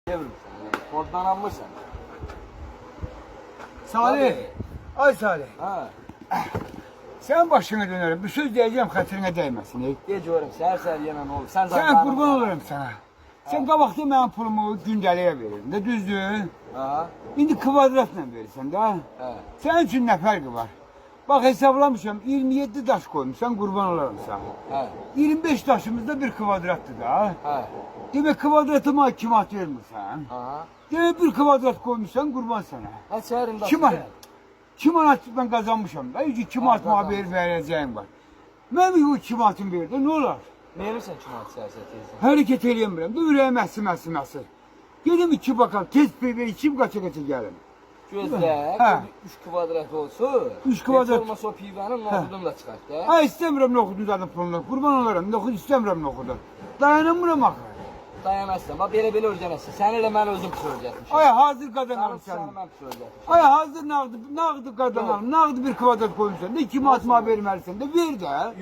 Devrim sen. Koddan almışsın. Salih. Ay Salih. Ha. Sen başına dönerim. Bir söz diyeceğim hatırına değmesin. Geciyorum ser yemem oğlum. Sen zaten Sen kurban olurum sana. Sen qabaqda mənim pulumu gündəliyə verirdin də, düzdür? Ha. İndi kvadratla verirsən də. He. Sənin üçün nə fərqi var? Bax hesablamışam, 27 daş koymuşsan qurban olaram sana. He. 25 daşımızda bir kvadratdır da. He. Demək kvadratıma 2 manat vermirsən. Aha. Demək bir kvadrat koymuşsan qurban sana. Ha çağırın da. 2 manat. 2 manat ben kazanmışam da. 2 manat kazanmışsın. muhabbet vereceğim var. Mən bu 2 manatın verdi, ne olar? Verirsen çumat siyaseti. Hərəkət eləyəmirəm də, ürəyim əsir. Gedim 2 bakalım, tez bir 2 qaça gəlim. Gözle, Ha. 3 kvadrat olsun. Üç kvadrat. Hiç olmasa o pivanın nohudunu da çıkart da. Ha, istəmirəm noxudun zaten pulunu, qurban olaram, noxud istəmirəm noxudu. Dayanamıram axı. Dayanmazsan, bak böyle öleceksin. Sen de ben özüm pis ölecekmişim. Ay hazır qazanarım Sen sənin. ben pis ölecekmişim. Ay hazır nağdı qazanarım, nağdı bir kvadrat koymuşsan da 2 manat verməlisən də, ver də.